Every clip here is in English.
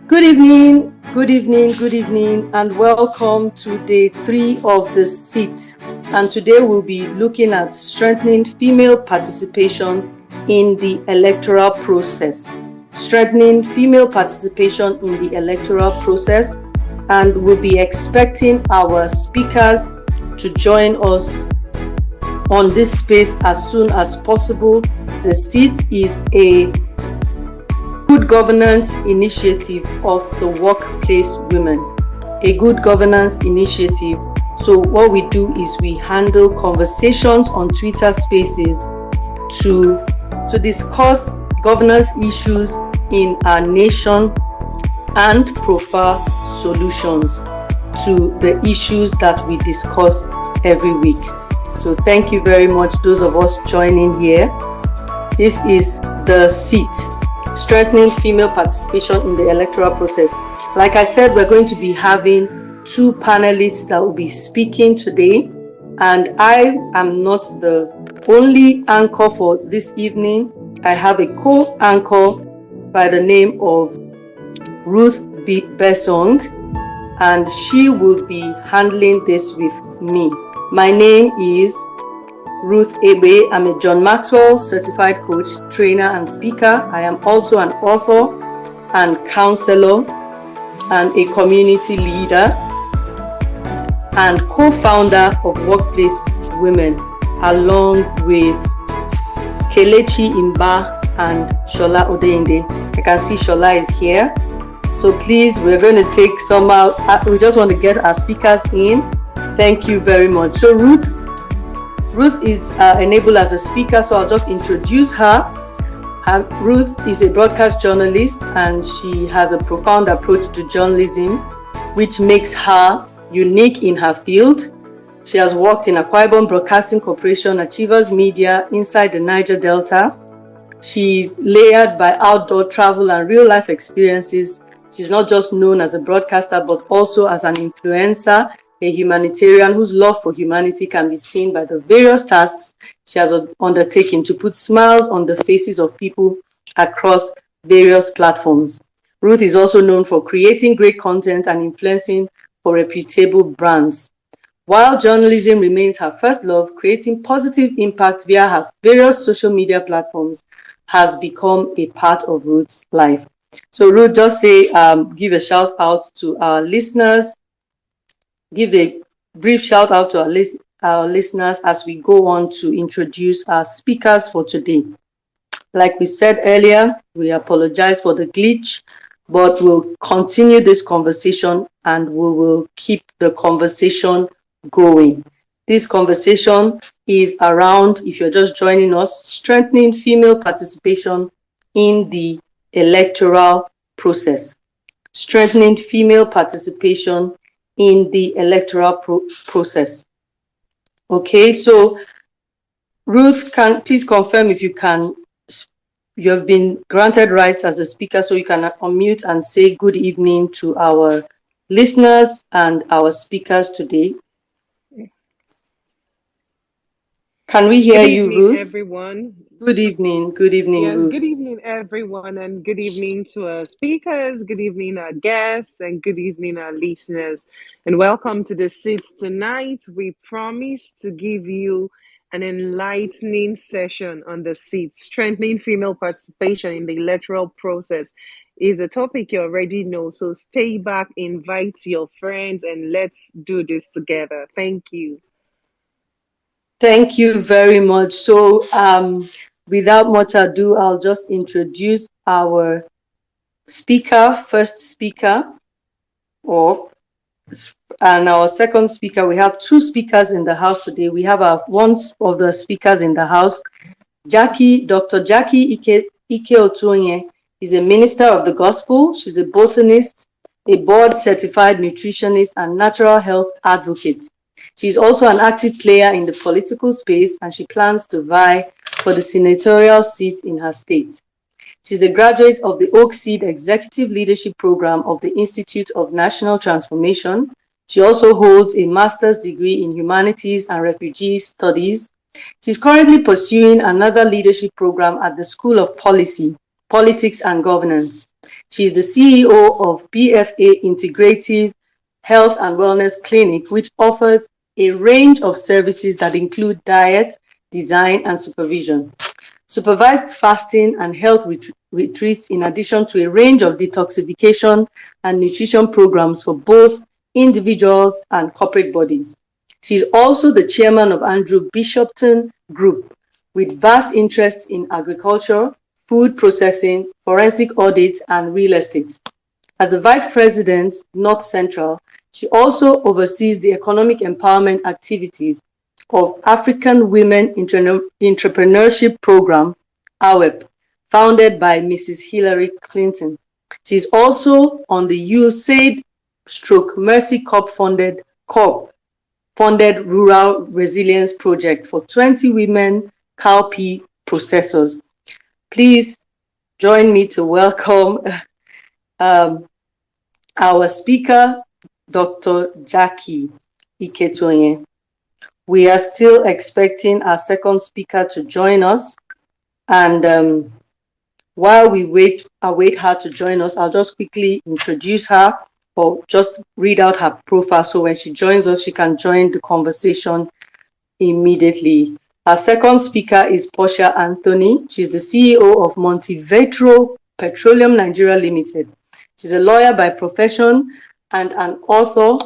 Good evening, good evening, good evening, and welcome to day 3 of the seat. And today we'll be looking at strengthening female participation in the electoral process. Strengthening female participation in the electoral process, and we'll be expecting our speakers to join us on this space as soon as possible. The seat is a good governance initiative of the workplace women. A good governance initiative. So what we do is we handle conversations on Twitter Spaces to discuss governance issues in our nation and profile solutions to the issues that we discuss every week. So thank you very much, those of us joining here. This is the seat. Strengthening female participation in the electoral process. Like I said, we're going to be having 2 panelists that will be speaking today, and I am not the only anchor for this evening. I have a co-anchor by the name of Ruth Besong, and she will be handling this with me. My name is Ruth Ebe. I'm a John Maxwell certified coach, trainer, and speaker. I am also an author and counselor and a community leader and co-founder of Workplace Women, along with Kelechi Imba and Shola Odeyinde. I can see Shola is here. So please, we're going to take some out. We just want to get our speakers in. Thank you very much. So Ruth is enabled as a speaker, so I'll just introduce her. Ruth is a broadcast journalist, and she has a profound approach to journalism, which makes her unique in her field. She has worked in Akwa Ibom Broadcasting Corporation, Achievers Media, inside the Niger Delta. She's layered by outdoor travel and real-life experiences. She's not just known as a broadcaster, but also as an influencer, a humanitarian whose love for humanity can be seen by the various tasks she has undertaken to put smiles on the faces of people across various platforms. Ruth is also known for creating great content and influencing for reputable brands. While journalism remains her first love, creating positive impact via her various social media platforms has become a part of Ruth's life. So Ruth, just give a shout out to our listeners. Give a brief shout out to our listeners as we go on to introduce our speakers for today. Like we said earlier, we apologize for the glitch, but we'll continue this conversation and we will keep the conversation going. This conversation is around, if you're just joining us, strengthening female participation in the electoral process. Strengthening female participation in the electoral process. Okay, so Ruth, please confirm if you have been granted rights as a speaker, so you can unmute and say good evening to our listeners and our speakers today. Can we hear you, Ruth? Everyone. Good evening, yes, Ruth. Good evening, everyone, and good evening to our speakers, good evening, our guests, and good evening, our listeners. And welcome to the seat tonight. We promise to give you an enlightening session on the seat. Strengthening female participation in the electoral process is a topic you already know. So stay back, invite your friends, and let's do this together. Thank you. Thank you very much. So without much ado, I'll just introduce our first speaker, and our second speaker. We have 2 speakers in the house today. We have one of the speakers in the house, Dr. Jackie Ike Otonye is a minister of the gospel. She's a botanist, a board-certified nutritionist, and natural health advocate. She's also an active player in the political space, and she plans to vie for the senatorial seat in her state. She's a graduate of the Oak Seed Executive Leadership Program of the Institute of National Transformation. She also holds a master's degree in Humanities and Refugee Studies. She's currently pursuing another leadership program at the School of Policy, Politics and Governance. She's the CEO of BFA Integrative Health and Wellness Clinic, which offers a range of services that include diet, design, and supervision, supervised fasting and health retreats, in addition to a range of detoxification and nutrition programs for both individuals and corporate bodies. She's also the chairman of Andrew Bishopton Group, with vast interests in agriculture, food processing, forensic audits, and real estate. As the Vice President, North Central, she also oversees the economic empowerment activities of African Women Entrepreneurship Program, AWEP, founded by Mrs. Hillary Clinton. She's also on the USAID Mercy Corp funded Rural Resilience Project for 20 women cowpea processors. Please join me to welcome our speaker, Dr. Jackie Iketonye. We are still expecting our second speaker to join us. And while we await her to join us, I'll just quickly introduce her or just read out her profile so when she joins us, she can join the conversation immediately. Our second speaker is Portia Anthony. She's the CEO of Montevetro Petroleum Nigeria Limited. She's a lawyer by profession and an author,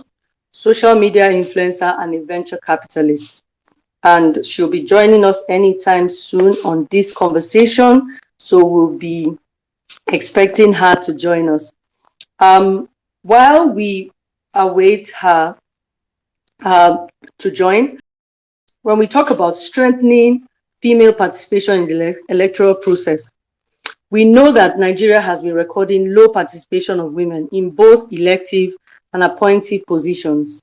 social media influencer, and a venture capitalist. And she'll be joining us anytime soon on this conversation. So we'll be expecting her to join us. While we await her to join, when we talk about strengthening female participation in the electoral process, we know that Nigeria has been recording low participation of women in both elective and appointive positions.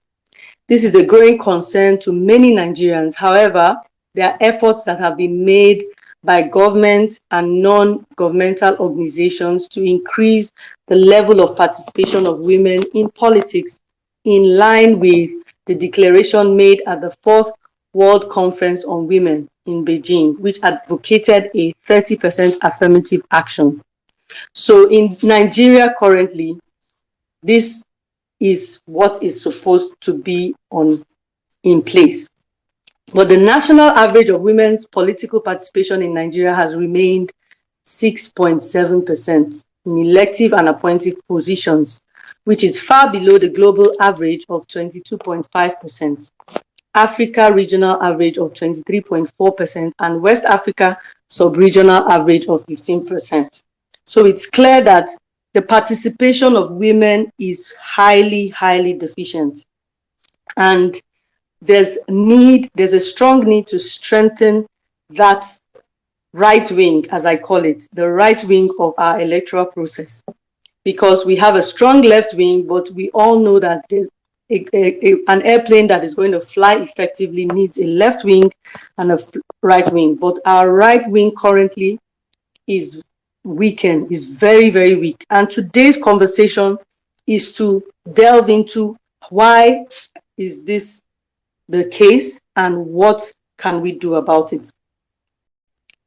This is a growing concern to many Nigerians. However, there are efforts that have been made by government and non-governmental organizations to increase the level of participation of women in politics, in line with the declaration made at the 4th World Conference on Women in Beijing, which advocated a 30% affirmative action. So in Nigeria currently, this is what is supposed to be in place. But the national average of women's political participation in Nigeria has remained 6.7% in elective and appointive positions, which is far below the global average of 22.5%, Africa regional average of 23.4%, and West Africa sub-regional average of 15%. So it's clear that the participation of women is highly, highly deficient. And there's a strong need to strengthen that right wing, as I call it, the right wing of our electoral process. Because we have a strong left wing, but we all know that an airplane that is going to fly effectively needs a left wing and a right wing. But our right wing currently is weakened, is very, very weak. And today's conversation is to delve into why is this the case and what can we do about it.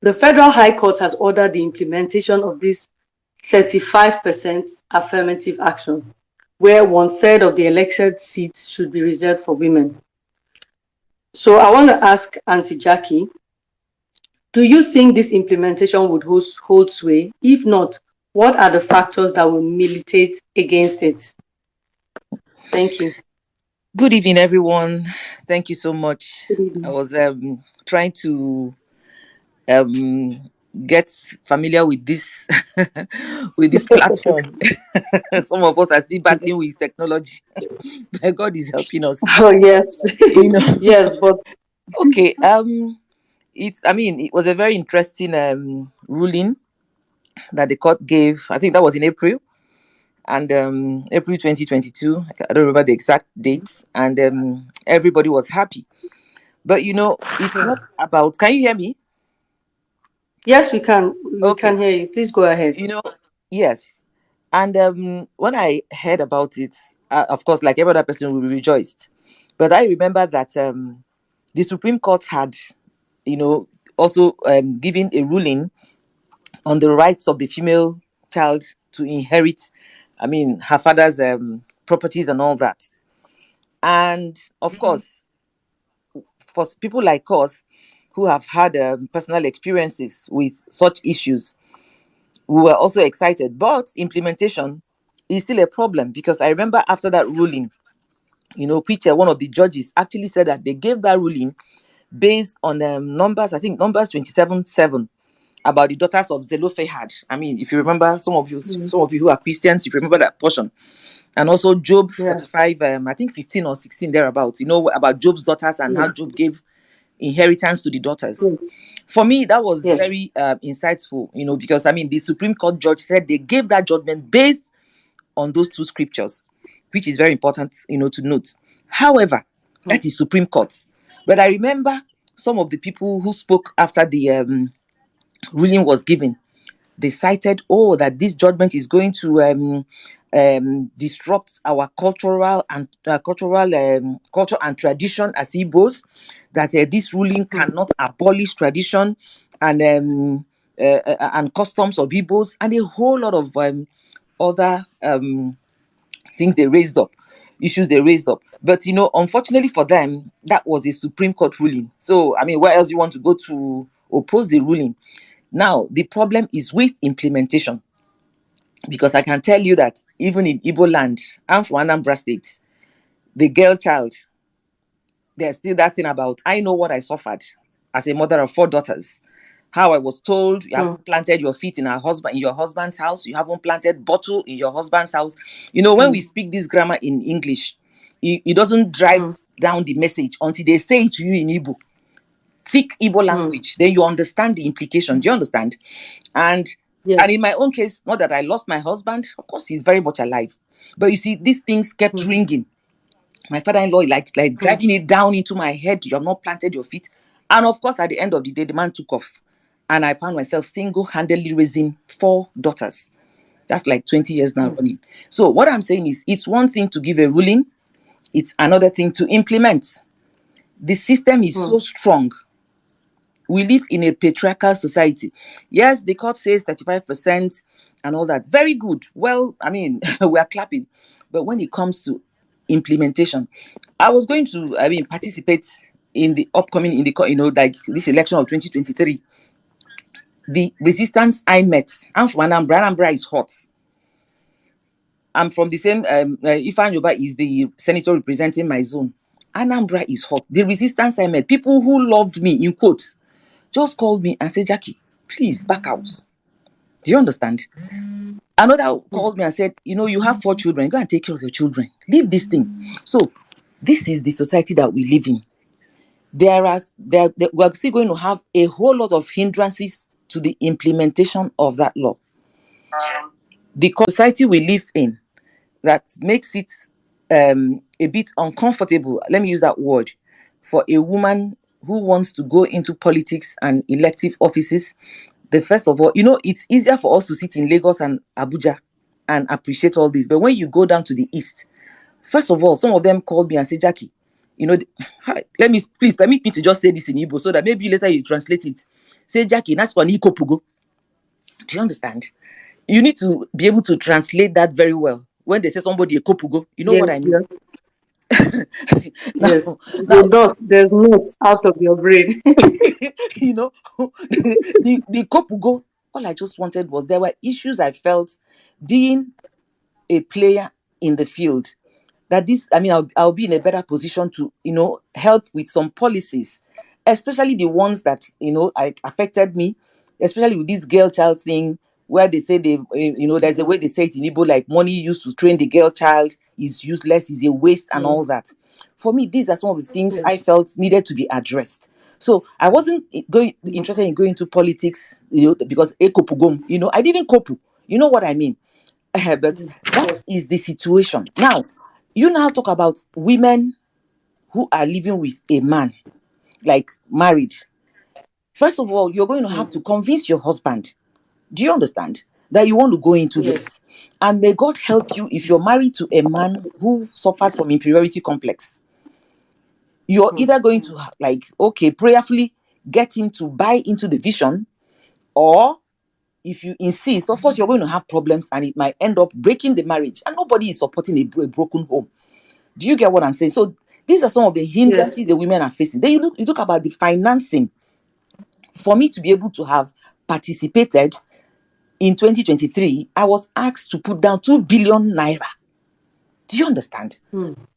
The Federal High Court has ordered the implementation of this 35% affirmative action, where 1/3 of the elected seats should be reserved for women. So I want to ask Auntie Jackie, do you think this implementation would hold sway? If not, what are the factors that will militate against it? Thank you. Good evening, everyone. Thank you so much. I was trying to get familiar with this with this platform. Some of us are still battling with technology, but God is helping us. Oh yes, yes, but okay. It was a very interesting ruling that the court gave. I think that was in April. And April 2022, I don't remember the exact dates, and everybody was happy. But it's not about. Can you hear me? Yes, we can. We can hear you. Please go ahead. Yes. And when I heard about it, of course, like every other person, we rejoiced. But I remember that the Supreme Court had, also given a ruling on the rights of the female child to inherit, I mean, her father's properties and all that. And of course, for people like us who have had personal experiences with such issues, we were also excited. But implementation is still a problem, because I remember after that ruling, which one of the judges actually said that they gave that ruling based on numbers, I think numbers 27:7, about the daughters of Zelophehad. I mean, if you remember, some of you who are Christians, if you remember that portion. And also Job Yeah. 45, I think 15 or 16 thereabouts, about Job's daughters and how Yeah. Job gave inheritance to the daughters. Yeah. For me, that was Yes. very insightful, because I mean, the Supreme Court judge said they gave that judgment based on those two scriptures, which is very important, to note. However, that is Supreme Court. But I remember some of the people who spoke after the ruling was given. They cited, that this judgment is going to disrupt our cultural and culture and tradition as Igbos. That this ruling cannot abolish tradition and customs of Igbos, and a whole lot of other things they raised up, issues they raised up. But unfortunately for them, that was a Supreme Court ruling. So I mean, where else you want to go to oppose the ruling? Now the problem is with implementation, because I can tell you that even in Igbo land, I'm from Anambra State, the girl child, there's still that thing about, I know what I suffered as a mother of 4 daughters. How I was told you haven't planted your feet in your husband's house, you haven't planted bottle in your husband's house. When we speak this grammar in English, it doesn't drive down the message until they say it to you in Igbo, thick Igbo language. Then you understand the implication. Do you understand? And Yes. and in my own case, not that I lost my husband, of course he's very much alive, but you see, these things kept ringing. My father-in-law like driving it down into my head. You have not planted your feet. And of course, at the end of the day, the man took off, and I found myself single-handedly raising 4 daughters. That's like 20 years now running. So what I'm saying is, it's one thing to give a ruling, it's another thing to implement. The system is so strong. We live in a patriarchal society. Yes, the court says 35% and all that. Very good. Well, I mean, we are clapping. But when it comes to implementation, I was going to, participate in the upcoming, like this election of 2023. The resistance I met, I'm from Anambra. Anambra is hot. I'm from the same, Ifan Yoba is the senator representing my zone. Anambra is hot. The resistance I met, people who loved me, in quotes, just called me and said, Jackie, please back out. Do you understand? Another called me and said, you have 4 children. Go and take care of your children. Leave this thing. So this is the society that we live in. We're still going to have a whole lot of hindrances to the implementation of that law. The society we live in, that makes it a bit uncomfortable, let me use that word, for a woman who wants to go into politics and elective offices. First of all, it's easier for us to sit in Lagos and Abuja and appreciate all this. But when you go down to the east, first of all, some of them called me and said, Jackie, please permit me to just say this in Igbo so that maybe later you translate it. Say, Jackie, that's for Niko Pugo. Do you understand? You need to be able to translate that very well. When they say somebody a kopugo, you know what I Yes. mean? Yes. now, There's not. There's not out of your brain. you know, the kopugo, all I just wanted was, there were issues I felt being a player in the field, that I'll be in a better position to, help with some policies, especially the ones that, like affected me, especially with this girl child thing, where they say there's a way they say it in Igbo, like money used to train the girl child is useless, is a waste and all that. For me, these are some of the things I felt needed to be addressed. So I wasn't interested in going into politics, because ekopugom, I didn't kopu. You know what I mean? But that is the situation. Now, you now talk about women who are living with a man, like married. First of all, you're going to have to convince your husband. Do you understand? That you want to go into this. And may God help you if you're married to a man who suffers from inferiority complex. You're either going to, prayerfully get him to buy into the vision, or if you insist, of course, you're going to have problems and it might end up breaking the marriage. And nobody is supporting a broken home. Do you get what I'm saying? So these are some of the hindrances the women are facing. Then you talk about the financing. For me to be able to have participated in 2023, I was asked to put down 2 billion naira. Do you understand?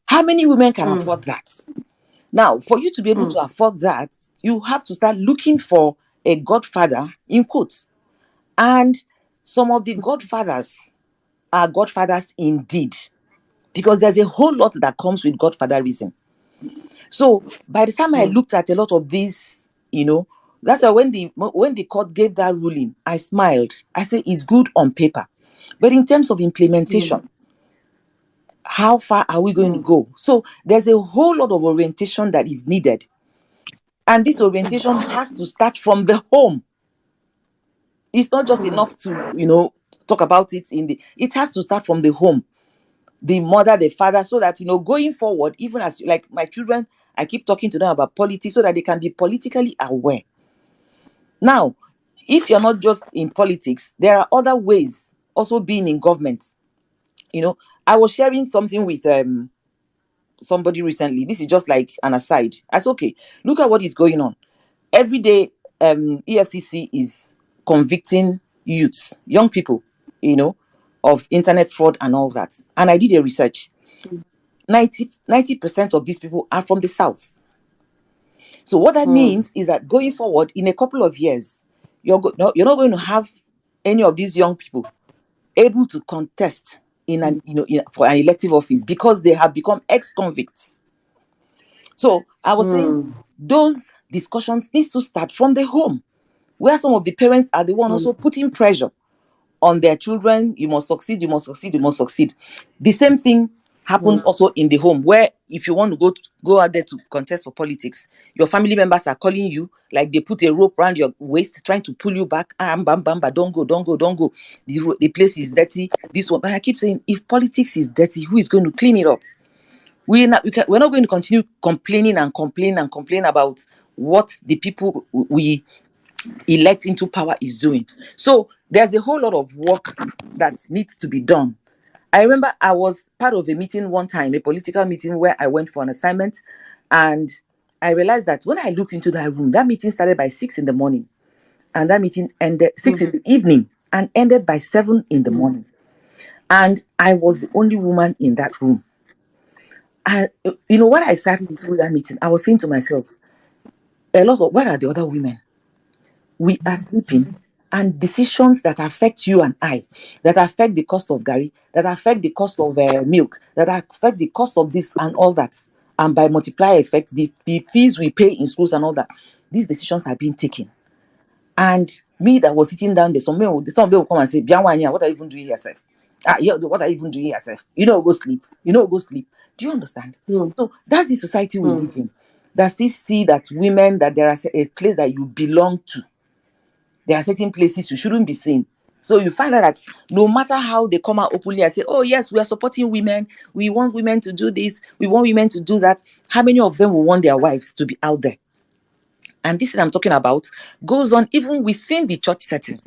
How many women can afford that? Now, for you to be able to afford that, you have to start looking for a godfather, in quotes. And some of the godfathers are godfathers indeed, because there's a whole lot that comes with godfatherism. So by the time I looked at a lot of these, that's why when the court gave that ruling, I smiled. I said it's good on paper, but in terms of implementation, how far are we going to go? So there's a whole lot of orientation that is needed, and this orientation has to start from the home. It's not just enough to talk about it it has to start from the home, the mother, the father, so that going forward, even as like my children, I keep talking to them about politics so that they can be politically aware. Now, if you're not just in politics, there are other ways also being in government. I was sharing something with somebody recently. This is just like an aside. I said, okay, look at what is going on. Every day, EFCC is convicting youths, young people, of internet fraud and all that. And I did a research. 90% of these people are from the South. So what that means is that going forward, in a couple of years, you're not going to have any of these young people able to contest for an elective office because they have become ex-convicts. So I was saying those discussions need to start from the home, where some of the parents are the one also putting pressure on their children. You must succeed, you must succeed, you must succeed. The same thing happens also in the home, where if you want to go out there to contest for politics, your family members are calling you, like they put a rope around your waist trying to pull you back. Bamba, don't go. The place is dirty. This one. But I keep saying, if politics is dirty, who is going to clean it up? We're not going to continue complaining about what the people we elect into power is doing. So there's a whole lot of work that needs to be done. I remember I was part of a meeting one time, a political meeting where I went for an assignment, and I realized that when I looked into that room, that meeting started by 6 in the morning, and that meeting ended 6 in the evening and ended by 7 in the morning. And I was the only woman in that room. And when I sat through that meeting, I was saying to myself, where are the other women? We are sleeping, and decisions that affect you and I, that affect the cost of gari, that affect the cost of milk, that affect the cost of this and all that, and by multiplier effect, the fees we pay in schools and all that, these decisions are being taken. And me that was sitting down there, some of them will come and say, Bianwanya, what are you even doing here, self? What are you even doing here, self? Go sleep. Go sleep. Do you understand? So that's the society we live in. That still see that women, that there is a place that you belong to. There are certain places you shouldn't be seen. So you find out that no matter how they come out openly and say, oh yes, we are supporting women, we want women to do this, we want women to do that, how many of them will want their wives to be out there? And this thing I'm talking about goes on even within the church setting.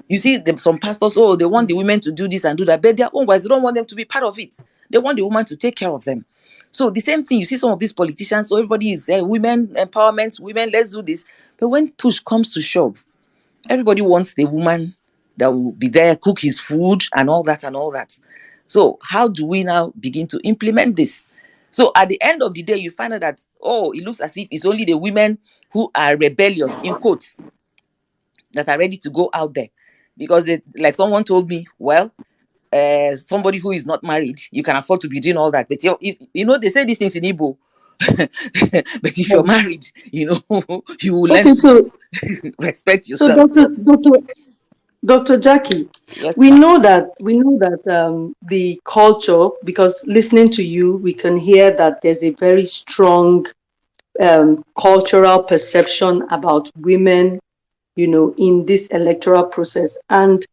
You see some pastors, they want the women to do this and do that, but their own wives, they don't want them to be part of it. They want the woman to take care of them. So the same thing, you see some of these politicians, so everybody is women empowerment, women, let's do this. But when push comes to shove, everybody wants the woman that will be there, cook his food and all that and all that. So how do we now begin to implement this? So at the end of the day, you find out that, it looks as if it's only the women who are rebellious, in quotes, that are ready to go out there. Because like someone told me, well, somebody who is not married, you can afford to be doing all that. But they say these things in Igbo. But if you're married, you will learn to respect yourself. So Dr. Jackie, Yes, we ma'am. know that the culture, because listening to you, we can hear that there's a very strong cultural perception about women, in this electoral process. And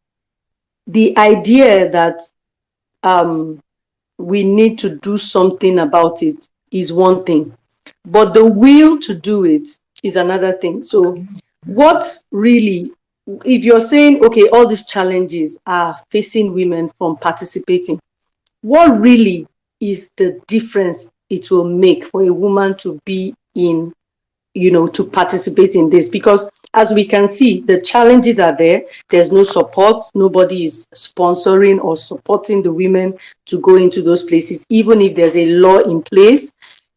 the idea that we need to do something about it is one thing, but the will to do it is another thing. So what really if you're saying, okay, all these challenges are facing women from participating, what really is the difference it will make for a woman to be in, to participate in this? Because as we can see, the challenges are there. There's no support. Nobody is sponsoring or supporting the women to go into those places. Even if there's a law in place,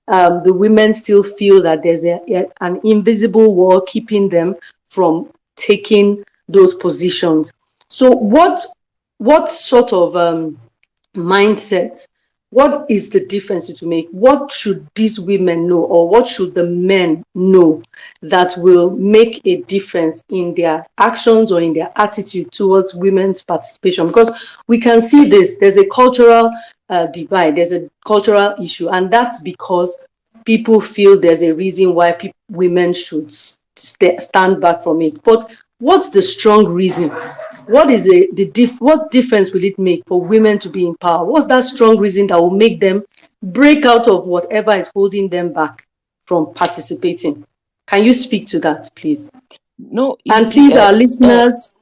the women still feel that there's an invisible wall keeping them from taking those positions. So what sort of mindset, what is the difference to make? What should these women know, or what should the men know that will make a difference in their actions or in their attitude towards women's participation? Because we can see this, there's a cultural divide, there's a cultural issue, and that's because people feel there's a reason why women should stand back from it. But what's the strong reason? What is what difference will it make for women to be in power? What's that strong reason that will make them break out of whatever is holding them back from participating? Can you speak to that, please? No, you And see, please, our listeners,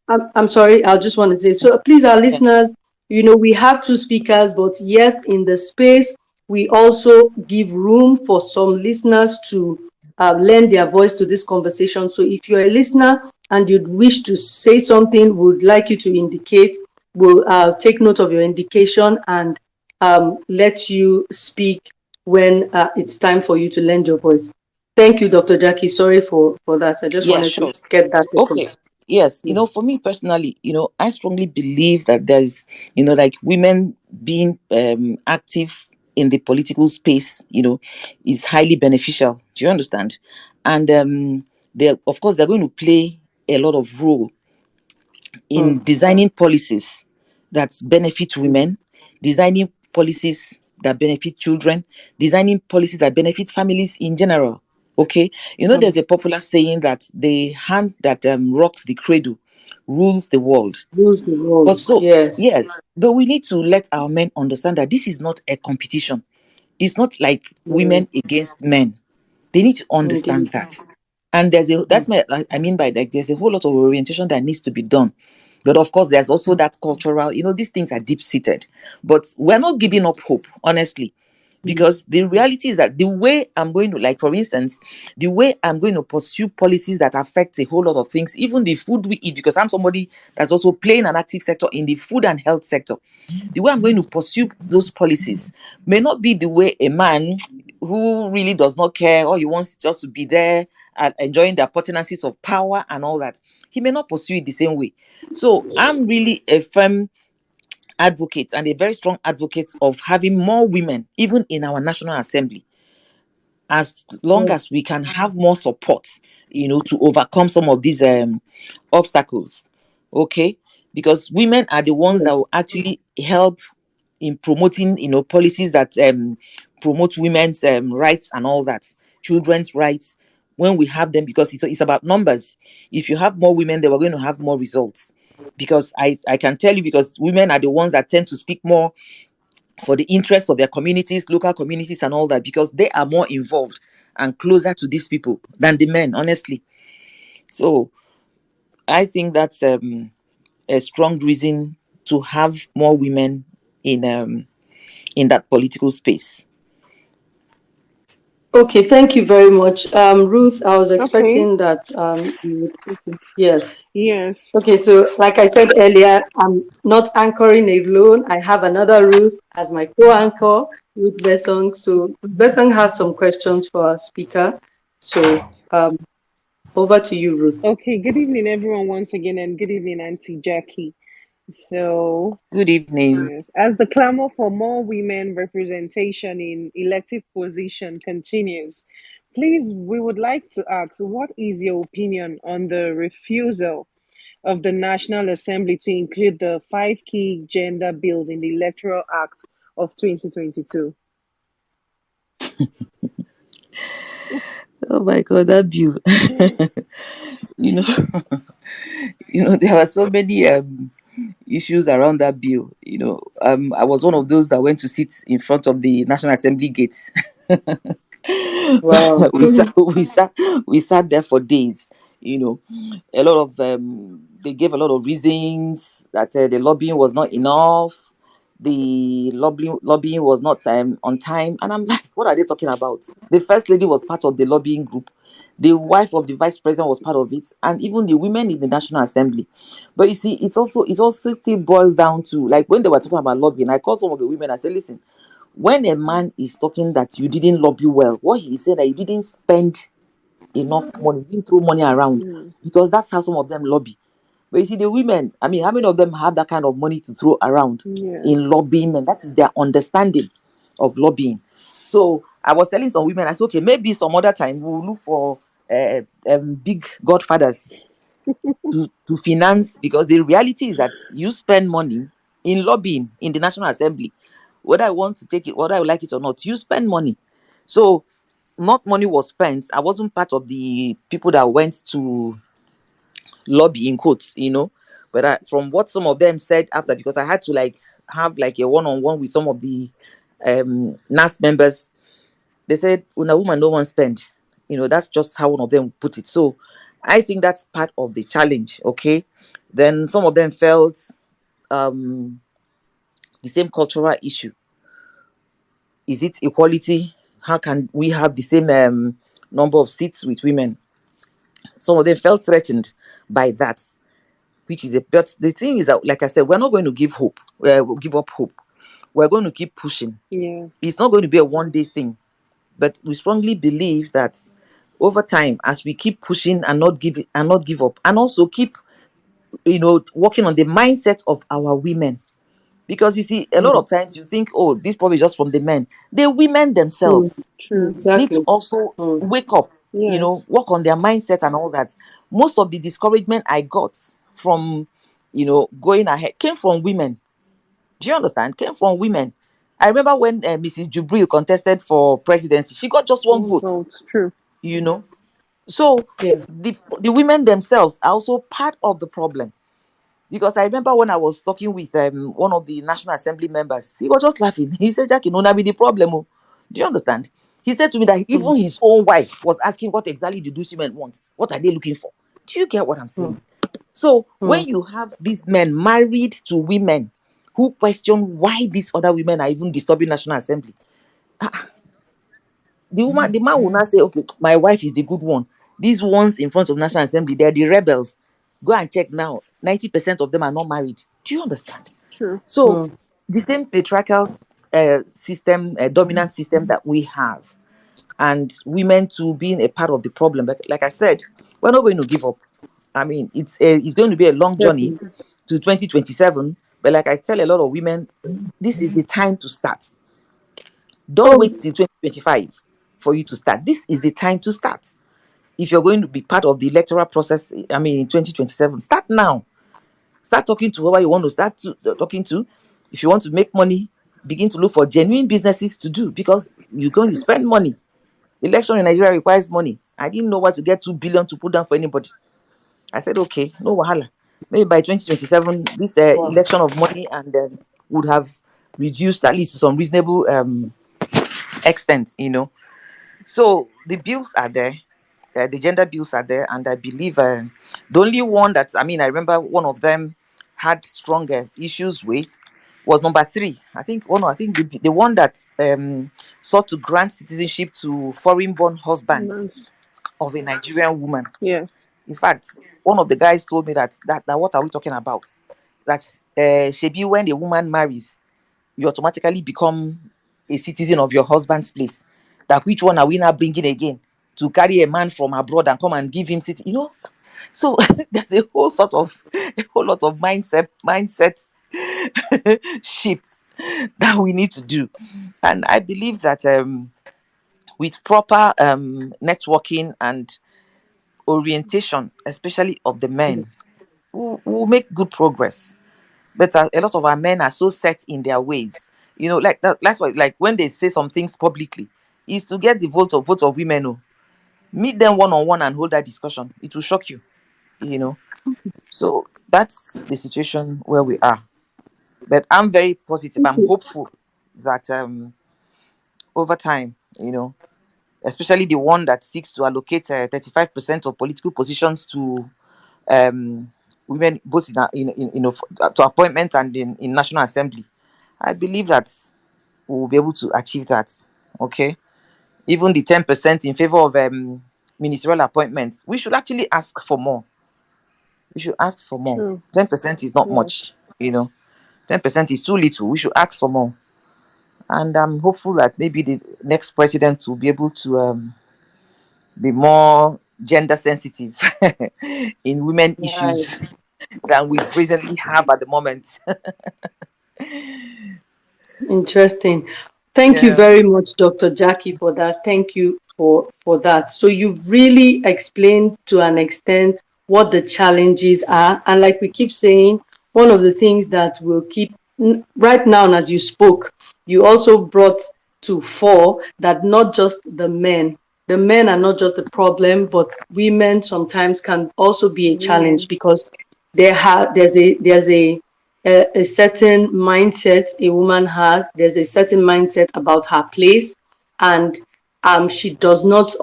I'm sorry, I just want to say, so please, our yeah. listeners, we have two speakers, but yes, in the space, we also give room for some listeners to lend their voice to this conversation. So if you're a listener and you'd wish to say something, would like you to indicate, we'll take note of your indication and let you speak when it's time for you to lend your voice. Thank you, Dr. Jackie. Sorry for that. I just Yeah, wanted sure. to get that Okay. across. Yes, for me personally, I strongly believe that there's, like women being active in the political space, is highly beneficial. Do you understand? And of course, they're going to play a lot of role in designing policies that benefit women, designing policies that benefit children, designing policies that benefit families in general. Okay, there's a popular saying that the hand that rocks the cradle rules the world. Rules the But world. so, Yes. yes, but we need to let our men understand that this is not a competition. It's not like women against men. They need to understand Indeed. that. And that's my, I mean by that, there's a whole lot of orientation that needs to be done. But of course, there's also that cultural, these things are deep seated. But we're not giving up hope, honestly. Because the reality is that the way I'm going to, like, for instance, the way I'm going to pursue policies that affect a whole lot of things, even the food we eat, because I'm somebody that's also playing an active sector in the food and health sector. The way I'm going to pursue those policies may not be the way a man who really does not care, or he wants just to be there and enjoying the opportunities of power and all that. He may not pursue it the same way. So I'm really a firm advocate and a very strong advocate of having more women, even in our National Assembly, as long as we can have more support, to overcome some of these obstacles. Okay, because women are the ones that will actually help in promoting, policies that promote women's rights and all that, children's rights. When we have them, because it's about numbers. If you have more women, then we're going to have more results. Because I can tell you, because women are the ones that tend to speak more for the interests of their communities, local communities, and all that, because they are more involved and closer to these people than the men, honestly. So I think that's a strong reason to have more women in that political space. Okay, thank you very much. Ruth, I was Okay. expecting that you would. Yes. Yes. Okay, so like I said earlier, I'm not anchoring alone. I have another Ruth as my co-anchor, Ruth Besong. So Ruth Besong has some questions for our speaker. So over to you, Ruth. Okay. Good evening, everyone, once again, and good evening, Auntie Jackie. So, Good evening. yes, as the clamor for more women representation in elective position continues, please, we would like to ask, what is your opinion on the refusal of the National Assembly to include the 5 key gender bills in the Electoral Act of 2022? Oh my God, that bill. you know, there were so many issues around that bill. I was one of those that went to sit in front of the National Assembly gates. Wow. we sat there for days. you know, a lot of they gave a lot of reasons that the lobbying was not enough, the lobbying was not on time, and I'm like, what are they talking about? The first lady was part of the lobbying group, the wife of the vice president was part of it, and even the women in the National Assembly. But you see, it also still boils down to, like, when they were talking about lobbying, I called some of the women, I said, listen, when a man is talking that you didn't lobby well, what he said that you didn't spend enough money, you didn't throw money around, Mm. because that's how some of them lobby. But you see, the women, I mean, how many of them have that kind of money to throw around Yeah. in lobbying? And that is their understanding of lobbying. So I was telling some women, I said, okay, maybe some other time we'll look for big godfathers to finance, because the reality is that you spend money in lobbying in the National Assembly. Whether I want to take it, whether I like it or not, you spend money. So not money was spent. I wasn't part of the people that went to lobby in quotes, But from what some of them said after, because I had to like have like a one-on-one with some of the NAS members, they said, when a woman no one spend, that's just how one of them put it. So I think that's part of the challenge. Okay. Then some of them felt um the same cultural issue. Is it equality? How can we have the same number of seats with women? Some of them felt threatened by that, which is a, but the thing is that, like I said, we're not going to give up hope. We're going to keep pushing. Yeah. It's not going to be a one day thing, but we strongly believe that over time, as we keep pushing and not give up, and also keep working on the mindset of our women. Because you see, a lot Mm. of times you think, oh, this probably just from the men. The women Mm. themselves True. need to Exactly. also Mm. wake up, Yes. work on their mindset and all that. Most of the discouragement I got from, going ahead came from women. Do you understand? Came from women. I remember when Mrs. Jubril contested for presidency, she got just one One vote, vote. True. you know. So Yeah. the women themselves are also part of the problem. Because I remember when I was talking with one of the National Assembly members, he was just laughing. He said, Jackie, no, that be the problem. Oh. Do you understand? He said to me that Mm. even his own wife was asking, what exactly do those women want? What are they looking for? Do you get what I'm saying? Mm. So when Mm. you have these men married to women who question why these other women are even disturbing National Assembly, the man will not say, okay, my wife is the good one. These ones in front of National Assembly, they're the rebels. Go and check now. 90% of them are not married. Do you understand? True. So Mm. the same patriarchal system, dominant system that we have, and women to being a part of the problem. But like I said, we're not going to give up. I mean, it's going to be a long journey Definitely. to 2027. But like I tell a lot of women, this is the time to start. Don't wait Oh, till 2025 for you to start. This is the time to start. If you're going to be part of the electoral process, I mean, in 2027, start now. Start talking to whoever you want to talking to. If you want to make money, begin to look for genuine businesses to do, because you're going to spend money. Election in Nigeria requires money. I didn't know where to get 2 billion to put down for anybody. I said, okay, no wahala. Maybe by 2027, this wow. election of money and would have reduced at least to some reasonable extent. So the bills are there. The gender bills are there, and I believe the only one that, I mean, I remember one of them had stronger issues with was number three. I think the one that sought to grant citizenship to foreign-born husbands Nice. of a Nigerian woman. Yes. In fact, one of the guys told me that what are we talking about? That shebi, when the woman marries, you automatically become a citizen of your husband's place. That which one are we now bringing again to carry a man from abroad and come and give him city? So there's a whole lot of mindset shifts that we need to do, and I believe that with proper networking and orientation, especially of the Mm. men, we'll make good progress. But a lot of our men are so set in their ways. Like that. That's why, like, when they say some things publicly, is to get the vote of women. Oh, meet them one on one and hold that discussion. It will shock you. You know. So that's the situation where we are. But I'm very positive. I'm Okay. hopeful that over time, especially the one that seeks to allocate 35% of political positions to women, both to appointment and in National Assembly. I believe that we will be able to achieve that. Okay, even the 10% in favor of ministerial appointments, we should actually ask for more. We should ask for more. True. 10% is not Yeah. much, 10% is too little. We should ask for more. And I'm hopeful that maybe the next president will be able to be more gender sensitive in women Right. issues than we presently have at the moment. Interesting. Thank you Yeah. very much, Dr. Jackie, for that. Thank you for that. So you've really explained to an extent what the challenges are. And like we keep saying, one of the things that will keep right now, as you spoke, you also brought to fore that not just the men are not just the problem, but women sometimes can also be a challenge Women. because there's a certain mindset a woman has. There's a certain mindset about her place, and she does not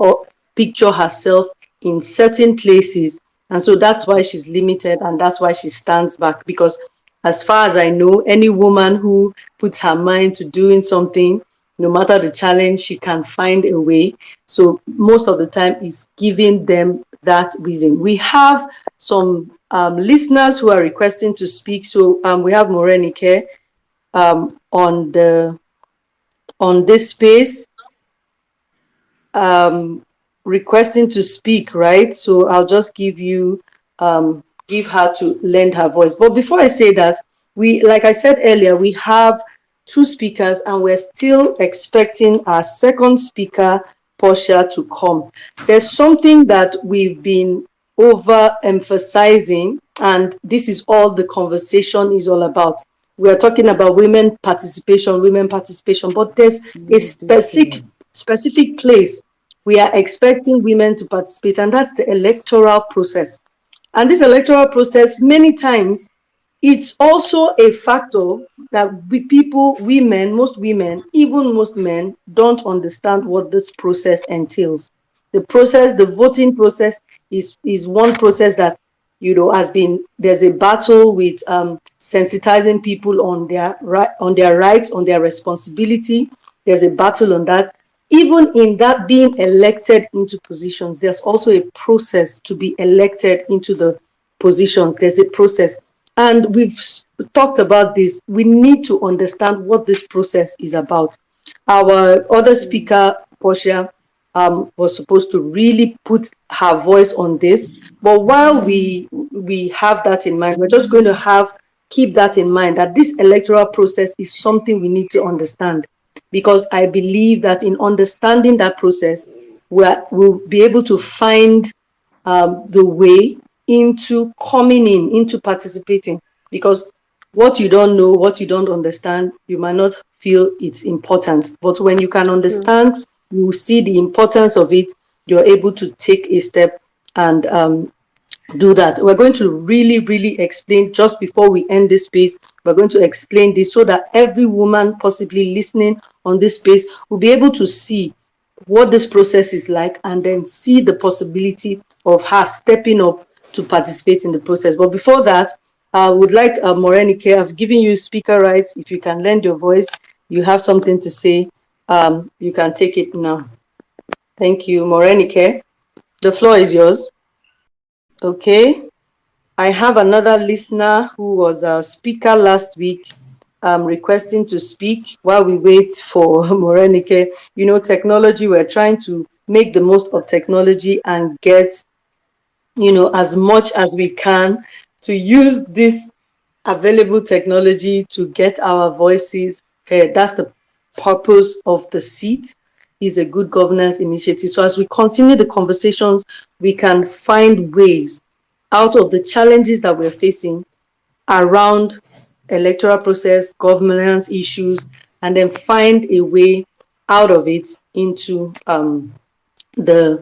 picture herself in certain places, and so that's why she's limited, and that's why she stands back. Because as far as I know, any woman who puts her mind to doing something, no matter the challenge, she can find a way. So most of the time, it's giving them that reason. We have some listeners who are requesting to speak. So we have Morenike on this space requesting to speak, right? So I'll just give her to lend her voice. But before I say that, like I said earlier, we have two speakers and we're still expecting our second speaker, Portia, to come. There's something that we've been overemphasizing, and this is all the conversation is all about. We are talking about women participation, but there's a specific place we are expecting women to participate, and that's the electoral process. And this electoral process, many times, it's also a factor that most women, even most men, don't understand what this process entails. The voting process is one process that, there's a battle with sensitizing people on their rights, on their responsibility. There's a battle on that. Even in that being elected into positions, there's also a process to be elected into the positions. There's a process. And we've talked about this. We need to understand what this process is about. Our other speaker, Portia, was supposed to really put her voice on this. But while we have that in mind, we're just going to keep that in mind, that this electoral process is something we need to understand. Because I believe that in understanding that process, we'll be able to find the way into coming into participating. Because what you don't know, what you don't understand, you might not feel it's important. But when you can understand, you see the importance of it, you're able to take a step and do that. We're going to really, really explain just before we end this space. We're going to explain this so that every woman possibly listening on this space will be able to see what this process is like and then see the possibility of her stepping up to participate in the process. But before that, I would like Morenike, I've given you speaker rights. If you can lend your voice, you have something to say, you can take it now. Thank you, Morenike. The floor is yours. Okay. I have another listener who was a speaker last week requesting to speak while we wait for Morenike. Technology, we're trying to make the most of technology and get, as much as we can to use this available technology to get our voices heard. That's the purpose of the seat. Is a good governance initiative. So as we continue the conversations, we can find ways out of the challenges that we're facing around electoral process, governance issues, and then find a way out of it into the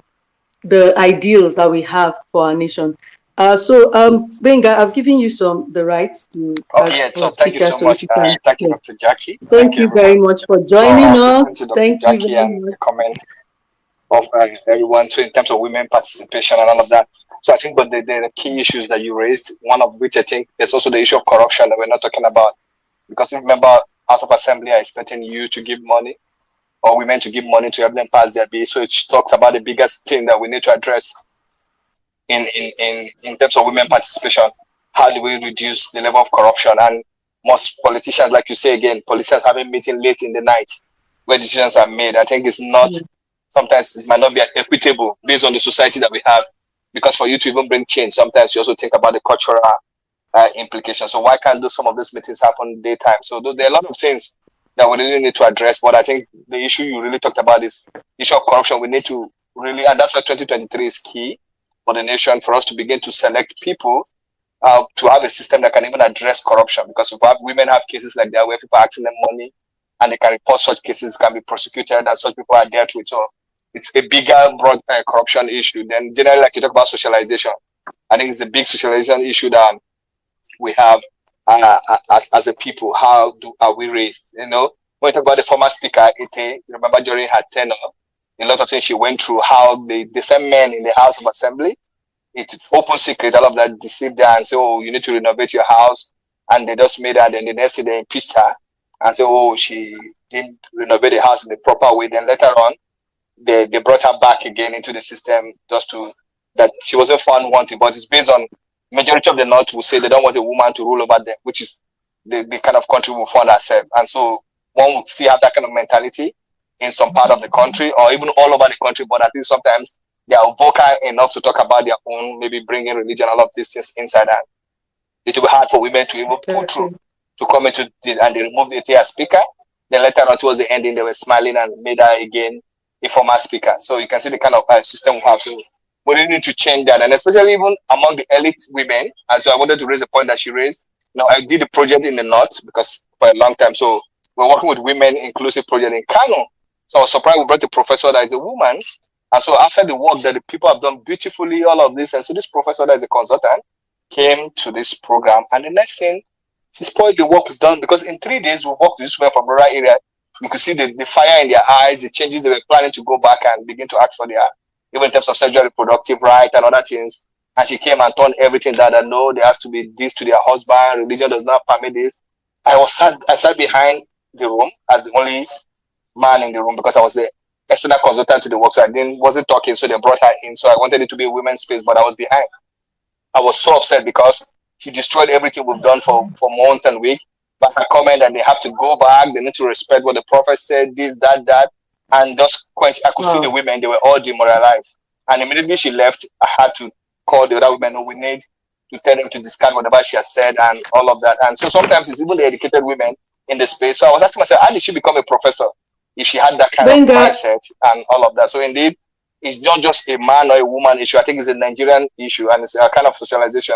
ideals that we have for our nation. Benga, I've given you the rights to Okay, so thank you speaker, so so if much. you can. Thank you, Dr. Jackie. Thank Thank you, you very everyone, much for for joining us. listening to Dr. Thank you Jackie very and much. the comments. of everyone. So in terms of women participation and all of that. So I think, but the key issues that you raised, one of which I think there's also the issue of corruption that we're not talking about. Because if you remember, House of Assembly are expecting you to give money or women to give money to help them pass their bill. So it talks about the biggest thing that we need to address in terms of women participation. How do we reduce the level of corruption? And most politicians, like you say again, politicians having meeting late in the night where decisions are made. I think it's not, sometimes it might not be equitable based on the society that we have. Because for you to even bring change, sometimes you also think about the cultural implications. So why can't some of these meetings happen daytime? So there are a lot of things that we really need to address. But I think the issue you really talked about is issue of corruption. We need to really, and that's why 2023 is key for the nation, for us to begin to select people to have a system that can even address corruption. Because if women have cases like that where people are asking them money and they can report such cases, can be prosecuted, and such people are dealt with. So it's a bigger, broad corruption issue. Then generally, like you talk about socialization, I think it's a big socialization issue that we have as a people. How are we raised? You know, when you talk about the former speaker, Ete, you remember during her tenure, a lot of things she went through, how the same men in the House of Assembly, it's open secret, all of that, deceived her and say, oh, you need to renovate your house. And they just made her, then the next day they impeached her and say, oh, she didn't renovate the house in the proper way. Then later on, they brought her back again into the system just to, that she wasn't found wanting, but it's based on majority of the North will say they don't want a woman to rule over them, which is the kind of country we found ourselves. And so one would still have that kind of mentality in some part of the country or even all over the country, but at least sometimes they are vocal enough to talk about their own, maybe bringing religion, all of these things inside. And it will be hard for women to even pull through to come into this, and they removed the as speaker. Then later on towards the ending, they were smiling and made her again a former speaker. So you can see the kind of system we have. So we really need to change that, and especially even among the elite women. And so I wanted to raise a point that she raised. Now I did a project in the north because for a long time. So we're working with women inclusive project in Kano. So I was surprised we brought a professor that is a woman. And so after the work that the people have done beautifully, all of this, and so this professor that is a consultant came to this program, and the next thing, he spoiled the work we've done because in 3 days we worked with this women from rural area. You could see the fire in their eyes, the changes they were planning to go back and begin to ask for their, even in terms of sexual reproductive right and other things. And she came and turned everything that I know they have to be this to their husband. Religion does not permit this. I sat behind the room as the only man in the room because I was the external consultant to the work, so wasn't talking. So they brought her in. So I wanted it to be a women's space, but I was behind. I was so upset because she destroyed everything we've done for months and weeks. But her comment that they have to go back, they need to respect what the prophet said, this, that, and just quench. I could see the women; they were all demoralized. And immediately she left, I had to call the other women who we need to tell them to discard whatever she has said and all of that. And so sometimes it's even the educated women in the space. So I was asking myself, how did she become a professor if she had that kind of mindset and all of that? So indeed, it's not just a man or a woman issue. I think it's a Nigerian issue and it's a kind of socialization.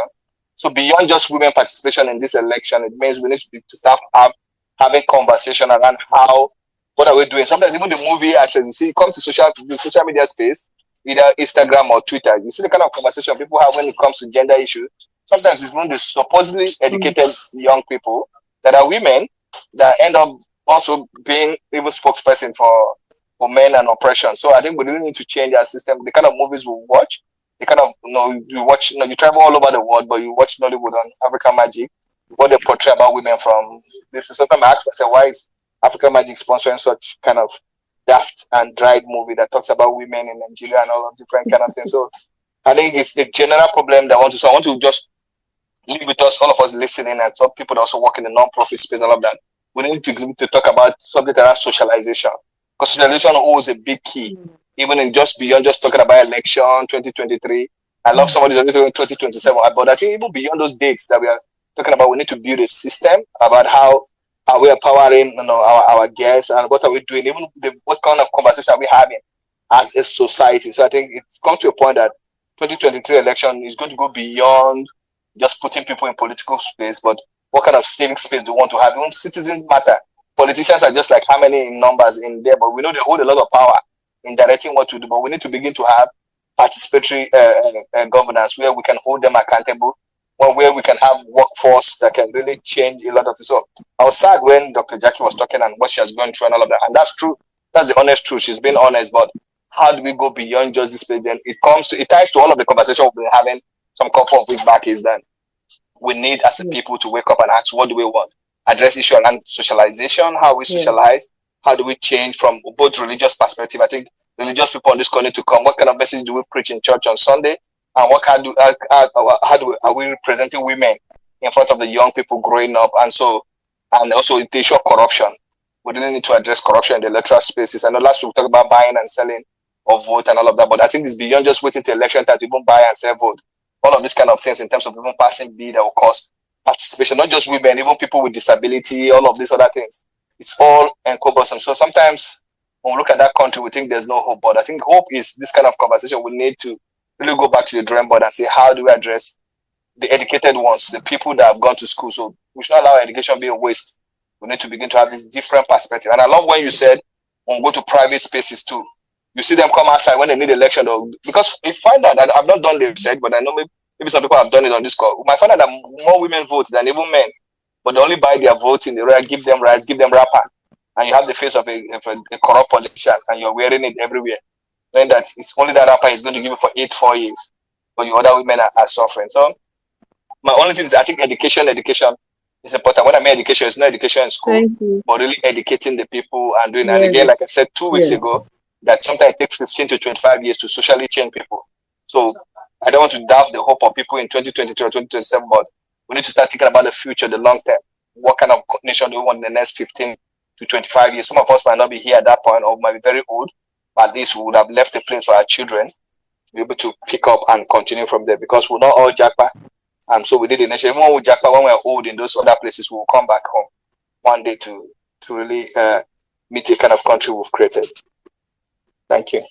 So beyond just women participation in this election, it means we need to start having conversation around what are we doing. Sometimes even the movie actually, you see, come to the social media space, either Instagram or Twitter. You see the kind of conversation people have when it comes to gender issues. Sometimes it's when the supposedly educated young people that are women that end up also being even spokesperson for men and oppression. So I think we really need to change our system. The kind of movies we watch, the kind of, you watch, you travel all over the world, but you watch Nollywood on African Magic, what they portray about women from this. Sometimes I ask myself, why is African Magic sponsoring such kind of daft and dried movie that talks about women in Nigeria and all of different kind of things? So I think it's the general problem that I want to just leave with us, all of us listening, and some people that also work in the non-profit space, all of that. We need to talk about subject around socialization. Because socialization holds a big key, even in just beyond just talking about election 2023. I love somebody's already talking 2027, but I think even beyond those dates that we are talking about, we need to build a system about how are we empowering our guests and what are we doing, even what kind of conversation are we having as a society. So I think it's come to a point that 2023 election is going to go beyond just putting people in political space, but what kind of civic space do we want to have? Even citizens matter. Politicians are just like how many in numbers in there, but we know they hold a lot of power in directing what to do. But we need to begin to have participatory governance where we can hold them accountable, where we can have workforce that can really change a lot of this. So I was sad when Dr. Jackie was talking and what she has gone through and all of that. And that's true. That's the honest truth. She's been honest. But how do we go beyond just this place? Then it ties to all of the conversation we've been having some couple of weeks back, is that we need as a people to wake up and ask, what do we want? Address issue around socialization, how we socialize, how do we change from both religious perspective. I think religious people on this corner to come. What kind of message do we preach in church on Sunday? And how do we, are we representing women in front of the young people growing up? And also the issue of corruption. We really need to address corruption in the electoral spaces. I know last week we talked about buying and selling of vote and all of that, but I think it's beyond just waiting till election time to even buy and sell vote. All of these kind of things in terms of even passing bill that will cost participation, not just women, even people with disability, all of these other things. It's all encompassing. So sometimes when we look at that country, we think there's no hope. But I think hope is this kind of conversation. We need to really go back to the drawing board and say, how do we address the educated ones, the people that have gone to school? So we should not allow education be a waste. We need to begin to have this different perspective. And I love when you said, when we go to private spaces too, you see them come outside when they need election, because you find out that I've not done the research, but I know maybe some people have done it on this call. You might find out that more women vote than even men, but they only buy their votes in the right, give them rights, give them wrapper, and you have the face of a corrupt politician, and you're wearing it everywhere. Then that it's only that wrapper is going to give you for 4 years, but your other women are suffering. So my only thing is, I think education is important. When I mean education, it's not education in school, but really educating the people and doing. And again, like I said 2 weeks ago, that sometimes it takes 15 to 25 years to socially change people. So I don't want to doubt the hope of people in 2023 or 2027, but we need to start thinking about the future, the long term. What kind of nation do we want in the next 15 to 25 years? Some of us might not be here at that point, or might be very old, but at least we would have left a place for our children to be able to pick up and continue from there, because we're not all jackpot. And so we did the nation. Even when we jackpot, when we're old in those other places, we'll come back home one day to really meet the kind of country we've created. Thank you.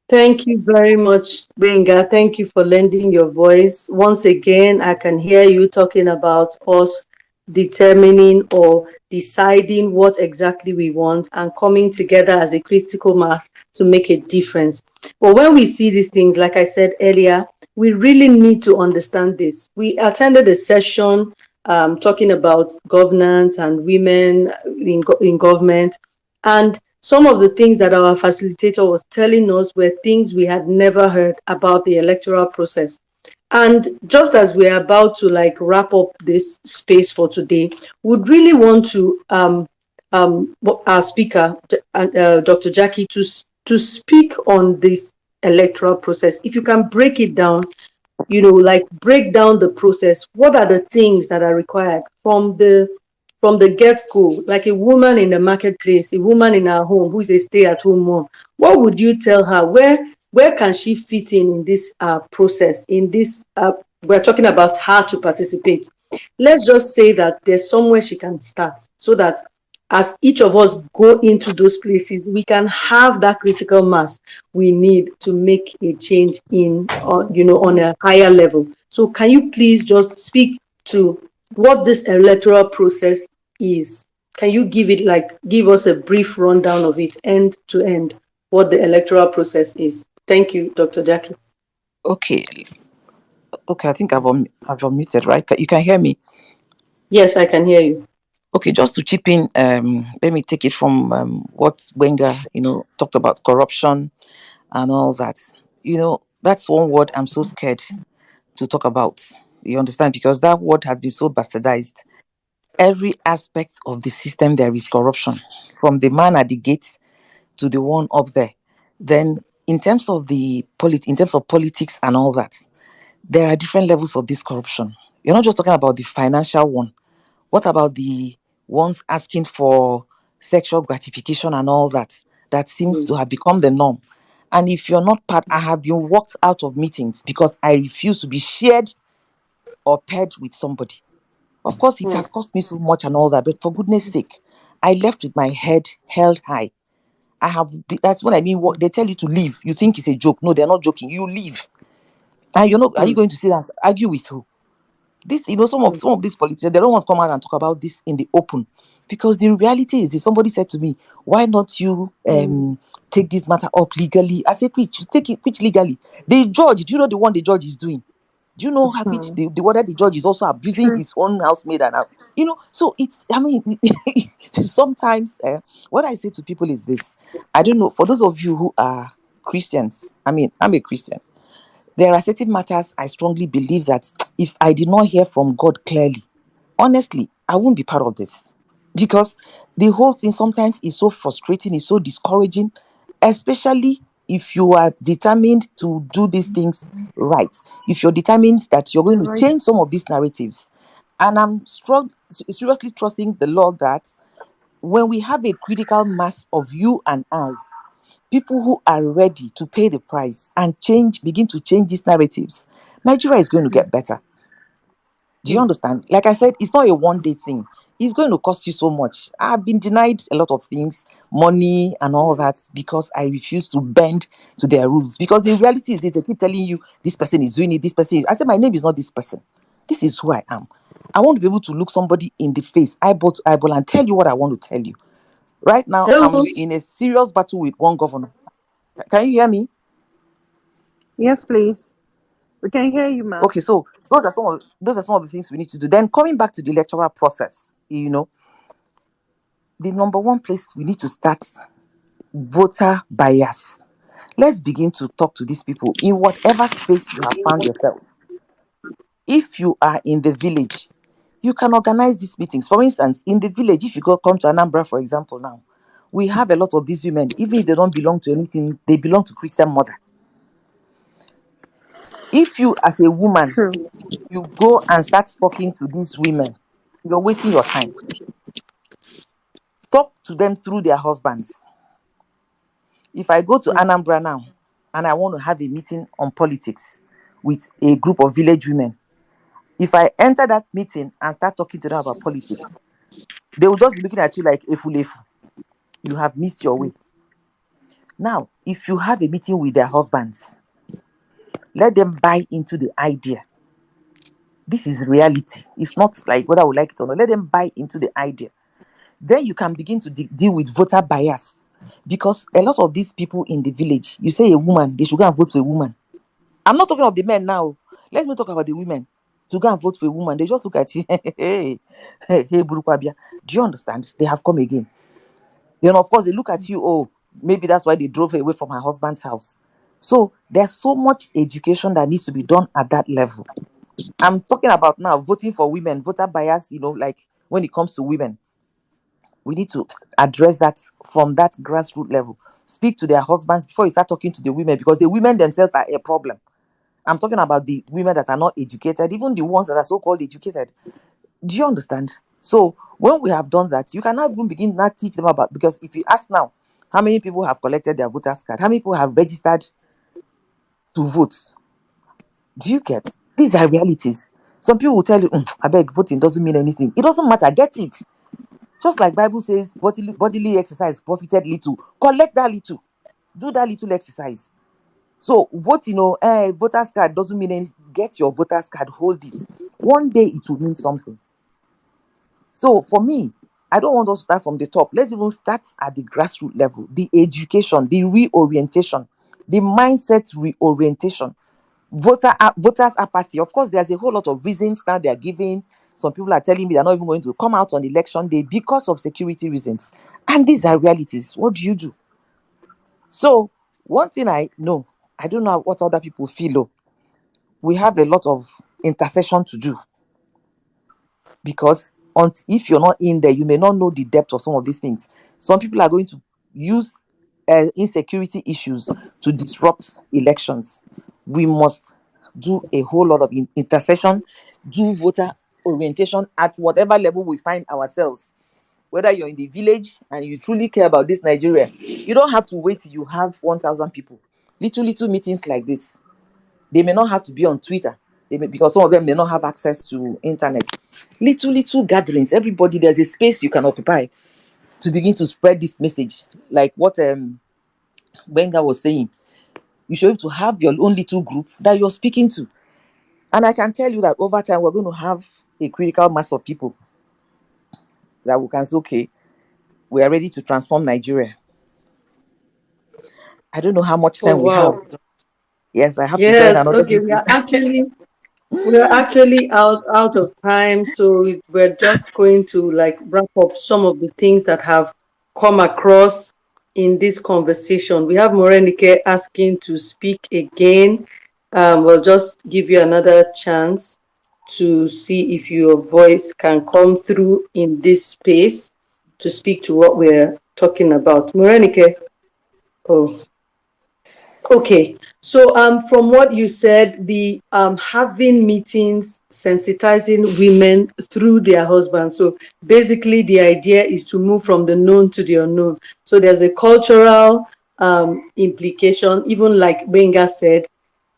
Thank you very much, Benga. Thank you for lending your voice. Once again, I can hear you talking about us determining or deciding what exactly we want and coming together as a critical mass to make a difference. But when we see these things, like I said earlier, we really need to understand this. We attended a session talking about governance and women in government, and some of the things that our facilitator was telling us were things we had never heard about the electoral process. And just as we're about to wrap up this space for today, would really want to our speaker, Dr. Jackie, to speak on this electoral process. If you can break it down, break down the process. What are the things that are required from the get-go, like a woman in the marketplace, a woman in her home who is a stay-at-home mom? What would you tell her? Where can she fit in this process? In this, we're talking about how to participate. Let's just say that there's somewhere she can start, so that as each of us go into those places, we can have that critical mass we need to make a change on a higher level. So can you please just speak to what this electoral process is? Can you give us a brief rundown of it, end to end, what the electoral process is? Thank you, Dr. Jackie. Okay, I think I've unmuted, right? You can hear me? Yes, I can hear you. Okay, just to chip in, let me take it from what Wenger, talked about corruption and all that. That's one word I'm so scared to talk about. You understand? Because that word has been so bastardized. Every aspect of the system, there is corruption, from the man at the gate to the one up there. Then, in terms of politics and all that, there are different levels of this corruption. You're not just talking about the financial one. What about the ones asking for sexual gratification and all that? That seems to have become the norm. And if you're not part, I have been walked out of meetings because I refuse to be shared or paired with somebody. Of course, it has cost me so much and all that, but for goodness sake, I left with my head held high. That's what I mean. What they tell you to leave, you think it's a joke. No, they're not joking. You leave. And are you going to sit and argue with who? This, some of these politicians, they don't want to come out and talk about this in the open, because the reality is this. Somebody said to me, why not you take this matter up legally? I said, which legally? The judge, do you know the one the judge is doing? Do you know how which whether the judge is also abusing his own housemaid and so it's, I mean, sometimes what I say to people is this. I don't know, for those of you who are Christians, I mean, I'm a Christian. There are certain matters I strongly believe that if I did not hear from God clearly, honestly, I won't be part of this. Because the whole thing sometimes is so frustrating, is so discouraging, especially if you are determined to do these things right. If you're determined that you're going to Right. change some of these narratives. And I'm seriously trusting the Lord that when we have a critical mass of you and I, people who are ready to pay the price and begin to change these narratives, Nigeria is going to get better. Do you Mm. understand? Like I said, it's not a one day thing. It's going to cost you so much. I've been denied a lot of things, money and all that, because I refuse to bend to their rules. Because the reality is this, they keep telling you this person is doing it, this person is. I said, my name is not this person. This is who I am. I want to be able to look somebody in the face, eyeball to eyeball, and tell you what I want to tell you. Right now, Hello. I'm in a serious battle with one governor. Can you hear me? Yes, please. We can hear you, ma. Okay, so those are some of the things we need to do. Then coming back to the electoral process, the number one place we need to start, voter bias. Let's begin to talk to these people in whatever space you have found yourself. If you are in the village, you can organize these meetings. For instance, in the village, if you come to Anambra, for example, now, we have a lot of these women, even if they don't belong to anything, they belong to Christian mother. If you, as a woman, True. you go and start talking to these women, you're wasting your time. Talk to them through their husbands. If I go to Mm. Anambra now and I want to have a meeting on politics with a group of village women, if I enter that meeting and start talking to them about politics, they will just be looking at you like efu. You have missed your way. Now, if you have a meeting with their husbands, let them buy into the idea. This is reality. It's not like whether I would like it or not. Let them buy into the idea. Then you can begin to deal with voter bias. Because a lot of these people in the village, you say a woman, they should go and vote for a woman. I'm not talking of the men now. Let me talk about the women. To go and vote for a woman, they just look at you. Hey, Burukwabia. Do you understand? They have come again. Then, of course, they look at you. Oh, maybe that's why they drove her away from her husband's house. So there's so much education that needs to be done at that level. I'm talking about now voting for women, voter bias, like when it comes to women. We need to address that from that grassroots level. Speak to their husbands before you start talking to the women, because the women themselves are a problem. I'm talking about the women that are not educated, even the ones that are so-called educated. Do you understand? So when we have done that, you can now even begin now teach them about, because if you ask now, how many people have collected their voters card? How many people have registered to vote? Do you get? These are realities. Some people will tell you, I beg, voting doesn't mean anything. It doesn't matter. Get it. Just like Bible says, bodily exercise profited little. Collect that little. Do that little exercise. So vote, voters card doesn't mean anything. Get your voters card, hold it. One day it will mean something. So for me, I don't want us to start from the top. Let's even start at the grassroots level. The education, the reorientation, the mindset reorientation. Voters apathy. Of course, there's a whole lot of reasons now they are giving. Some people are telling me they're not even going to come out on election day because of security reasons. And these are realities. What do you do? So one thing I know, I don't know what other people feel. Oh, we have a lot of intercession to do, because if you're not in there, you may not know the depth of some of these things. Some people are going to use insecurity issues to disrupt elections. We must do a whole lot of intercession, do voter orientation at whatever level we find ourselves. Whether you're in the village and you truly care about this Nigeria, you don't have to wait till you have 1,000 people. Little meetings like this, they may not have to be on Twitter, because some of them may not have access to internet. Little gatherings, everybody, there's a space you can occupy to begin to spread this message. Like what Benga was saying, you should be able to have your own little group that you're speaking to. And I can tell you that over time, we're going to have a critical mass of people that we can say, okay, we are ready to transform Nigeria. I don't know how much Oh time we have. wow. Yes, I have to join Yes. another Okay. meeting. We're actually out of time, so we're just going to like wrap up some of the things that have come across in this conversation. We have Morenike asking to speak again. We'll just give you another chance to see if your voice can come through in this space to speak to what we're talking about. Morenike. Oh, okay. So from what you said, the having meetings, sensitizing women through their husbands. So basically the idea is to move from the known to the unknown. So there's a cultural implication, even like Benga said,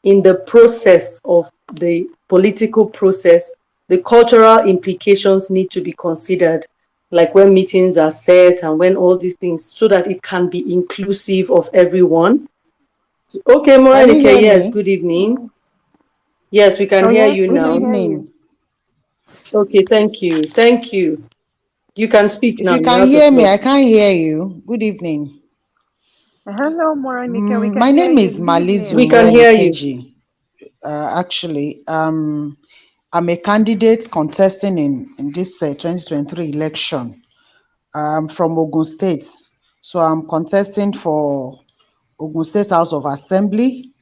in the process of the political process, the cultural implications need to be considered, like when meetings are set and when all these things, so that it can be inclusive of everyone. Okay, Can you Morenike, hear yes, me? good evening. Yes, we can Oh, hear yes, you we Good can now. hear you. evening. Okay, thank you. Thank you. You can speak If now. you You can have the hear me, floor. I can't hear you. Good evening. Hello, Moranika. We My can hear name you. is Good Malizu We evening. can hear you. Morenikeji. Actually, I'm a candidate contesting in this 2023 election. I'm from Ogun State. So I'm contesting for Ogun State House of Assembly,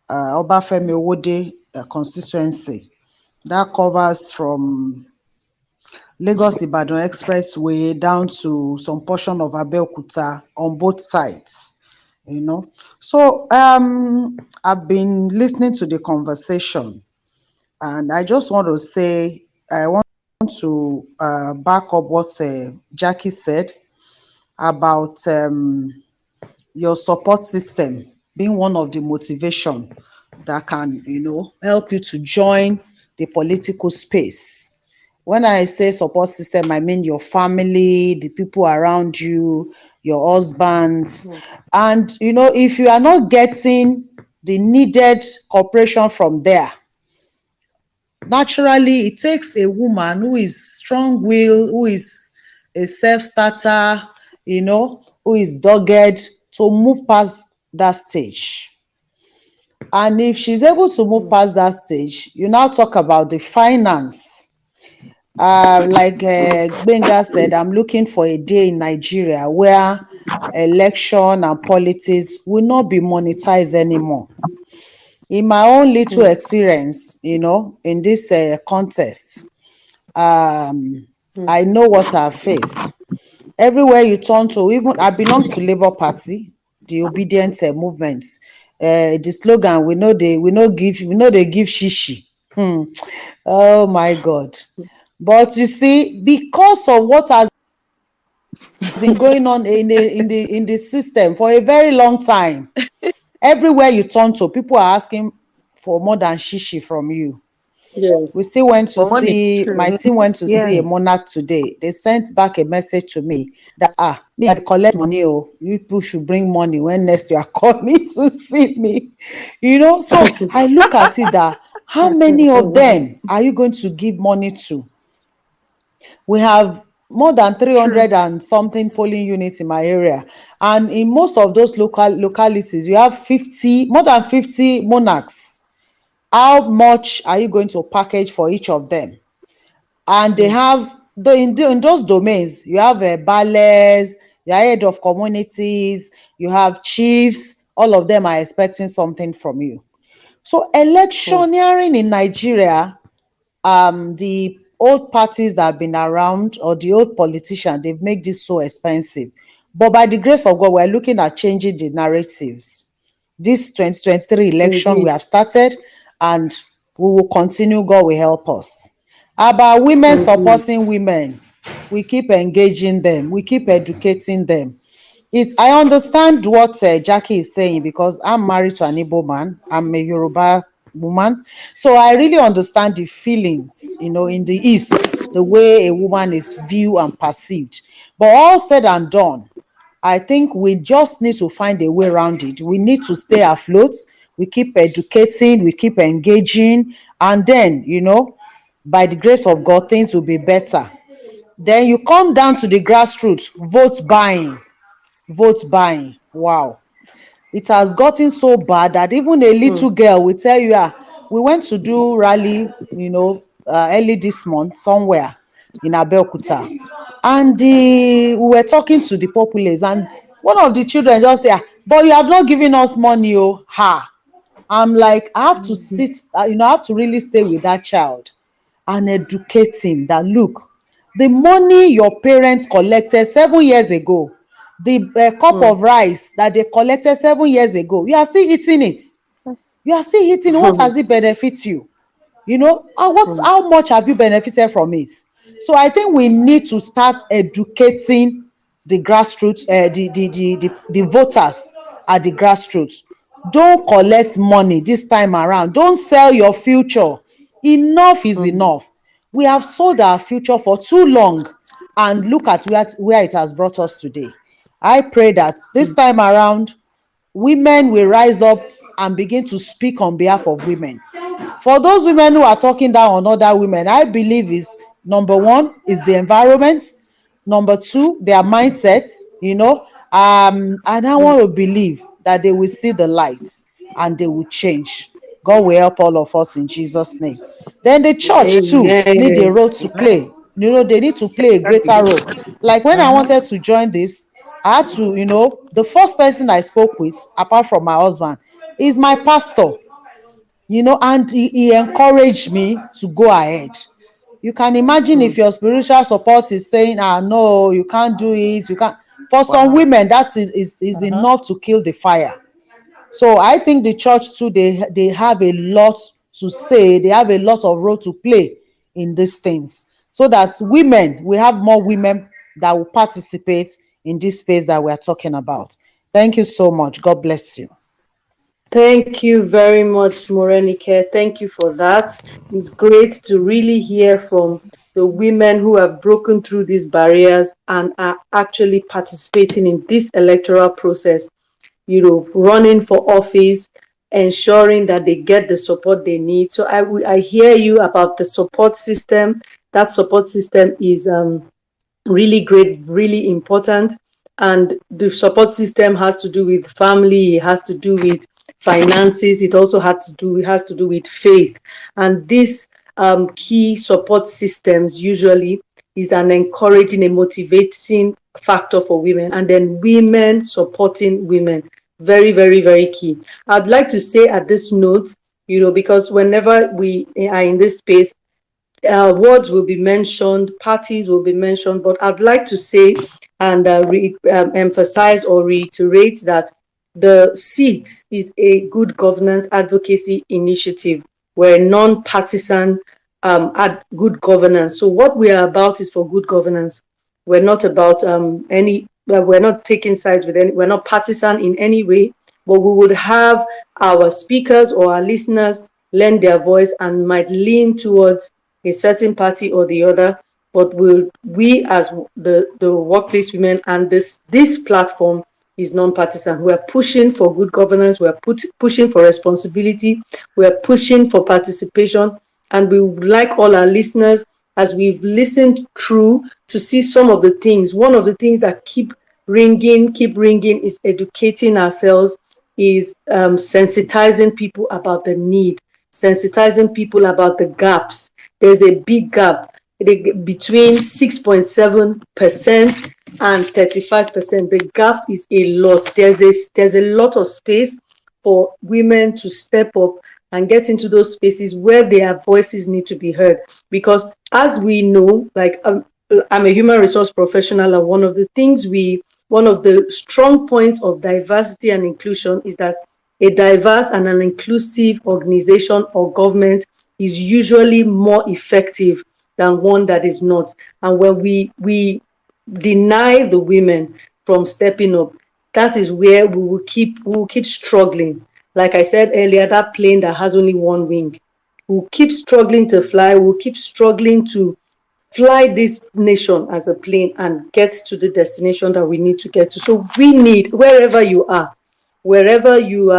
Obafemi Owode constituency. That covers from Lagos Ibadan Expressway down to some portion of Abeokuta on both sides, you know. So I've been listening to the conversation, and I just want to say I want to back up what Jackie said about your support system being one of the motivation that can, help you to join the political space. When I say support system, I mean your family, the people around you, your husbands. And, if you are not getting the needed cooperation from there, naturally, it takes a woman who is strong-willed, who is a self-starter, who is dogged to move past that stage. And if she's able to move past that stage, you now talk about the finance. Like Benga said, I'm looking for a day in Nigeria where election and politics will not be monetized anymore. In my own little experience, in this contest, I know what I've faced. Everywhere you turn to, even I belong to Labour Party, the obedient movement. The slogan, we know they give shishi. Oh my God. But you see, because of what has been going on in the system for a very long time, everywhere you turn to, people are asking for more than shishi from you. We Yes. still went to For money. see, True. my team went to see a Yes. monarch today. They sent back a message to me that, me, I collect money. Oh, you people should bring money when next you are coming to see me. So I look at it that how many of them are you going to give money to? We have more than True. 300 and something polling units in my area. And in most of those localities, you have more than 50 monarchs. How much are you going to package for each of them? And they have in those domains, you have bales, you are head of communities, you have chiefs. All of them are expecting something from you. So electioneering in Nigeria, the old parties that have been around, or the old politicians, they've made this so expensive. But by the grace of God, we're looking at changing the narratives. This 2023 election we Indeed. have started, and we will continue. God will help us. About women Indeed. supporting women, we keep engaging them, we keep educating them. I understand what Jackie is saying, because I'm married to an Igbo man. I'm a Yoruba woman. So I really understand the feelings, in the East, the way a woman is viewed and perceived. But all said and done, I think we just need to find a way around it. We need to stay afloat. We keep educating, we keep engaging, and then, by the grace of God, things will be better. Then you come down to the grassroots, vote buying. Vote buying. Wow. It has gotten so bad that even a little girl will tell you, we went to do rally, early this month somewhere in Abeokuta. And we were talking to the populace, and One of the children just say, but you have not given us money, oh, ha. I'm like, I have to sit, I have to really stay with that child and educate him that, look, the money your parents collected 7 years ago, the cup of rice that they collected 7 years ago, you are still eating it. You are still eating. What has it benefit you? How much have you benefited from it? So I think we need to start educating the grassroots, the voters at the grassroots. Don't collect money this time around. Don't sell your future. Enough is enough. We have sold our future for too long, and look at where it has brought us today. I pray that this time around, women will rise up and begin to speak on behalf of women. For those women who are talking down on other women, I believe is number one is the environment, number two their mindsets, and I want to believe that they will see the light and they will change. God will help all of us in Jesus' name. Then the church too need a Amen. role to play. They need to play a greater role. Like when I wanted to join this, I had to, the first person I spoke with, apart from my husband, is my pastor. And he encouraged me to go ahead. You can imagine if your spiritual support is saying, no, you can't do it, you can't. For some women, that is enough to kill the fire. So I think the church too, they have a lot to say, they have a lot of role to play in these things, so that we have more women that will participate in this space that we're talking about. Thank you so much. God bless you. Thank you very much, Morenike. Thank you for that. It's great to really hear from the women who have broken through these barriers and are actually participating in this electoral process, running for office, ensuring that they get the support they need. So I hear you about the support system. That support system is really great, really important. And the support system has to do with family, it has to do with finances, it also has to do with faith. And these key support systems usually is an encouraging, a motivating factor for women, and then women supporting women. Very, very, very key. I'd like to say at this note, because whenever we are in this space, words will be mentioned, parties will be mentioned, but I'd like to say and emphasize or reiterate that the seat is a good governance advocacy initiative. We're a non-partisan good governance. So what we are about is for good governance. We're not about we're not taking sides with any, we're not partisan in any way, but we would have our speakers or our listeners lend their voice and might lean towards a certain party or the other, but we as the workplace women and this platform is non-partisan. We're pushing for good governance, we're pushing for responsibility, we're pushing for participation, and we would like all our listeners, as we've listened through, to see some of the things. One of the things that keep ringing is educating ourselves, is sensitizing people about the need, sensitizing people about the gaps. There's a big gap between 6.7% and 35%. The gap is a lot. There's a lot of space for women to step up and get into those spaces where their voices need to be heard. Because as we know, like I'm a human resource professional, and one of the strong points of diversity and inclusion is that a diverse and an inclusive organization or government is usually more effective than one that is not. And when we deny the women from stepping up, that is where we will keep struggling. Like I said earlier, that plane that has only one wing, we'll keep struggling to fly, we'll keep struggling to fly this nation as a plane and get to the destination that we need to get to. So we need, wherever you are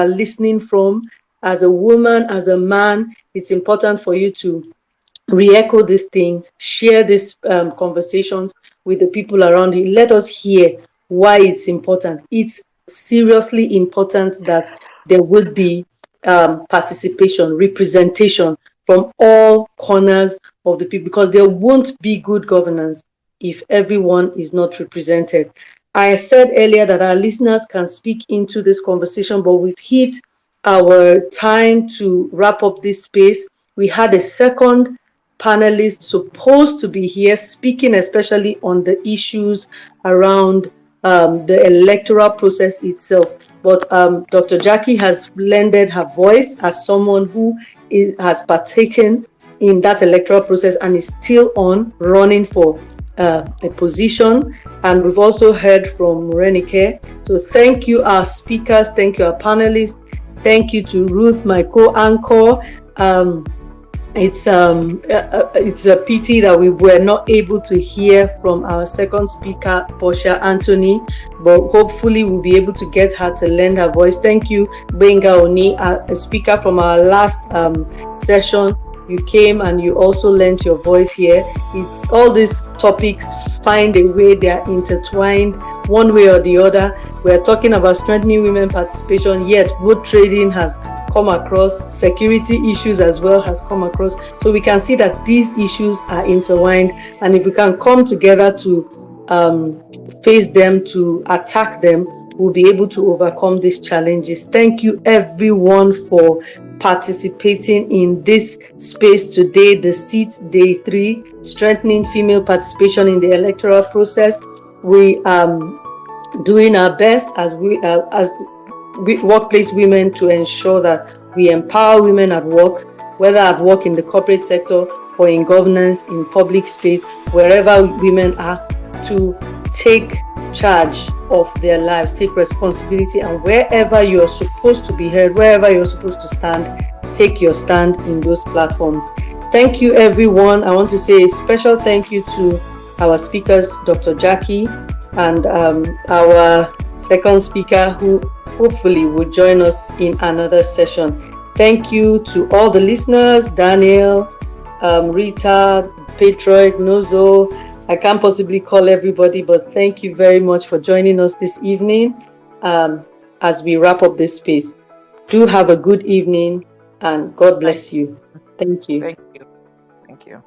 listening from, as a woman, as a man, it's important for you to re-echo these things, share these conversations with the people around you. Let us hear why it's important. It's seriously important that there would be participation, representation from all corners of the people, because there won't be good governance if everyone is not represented. I said earlier that our listeners can speak into this conversation, but we've hit our time to wrap up this space. We had a second panelist supposed to be here speaking especially on the issues around the electoral process itself. But Dr. Jackie has lended her voice as someone who has partaken in that electoral process and is still on running for a position. And we've also heard from Renike. So thank you, our speakers. Thank you, our panelists. Thank you to Ruth, my co-anchor. It's a pity that we were not able to hear from our second speaker, Portia Anthony, but hopefully we'll be able to get her to lend her voice. Thank you, Benga Oni, a speaker from our last session. You came and you also lent your voice here. It's all these topics find a way, they're intertwined one way or the other. We're talking about strengthening women participation, yet vote trading has come across, security issues as well has come across. So we can see that these issues are intertwined, and if we can come together to face them, to attack them, we'll be able to overcome these challenges. Thank you everyone for participating in this space today, the seat day 3, strengthening female participation in the electoral process. We doing our best as workplace women to ensure that we empower women at work, whether at work in the corporate sector or in governance, in public space, wherever women are, to take charge of their lives, take responsibility, and wherever you're supposed to be heard, wherever you're supposed to stand, take your stand in those platforms. Thank you, everyone. I want to say a special thank you to our speakers, Dr. Jackie, and our second speaker, who hopefully will join us in another session. Thank you to all the listeners, Daniel, Rita, Patriot, Nozo. I can't possibly call everybody, but thank you very much for joining us this evening as we wrap up this space. Do have a good evening, and God bless you. Thank you. Thank you. Thank you.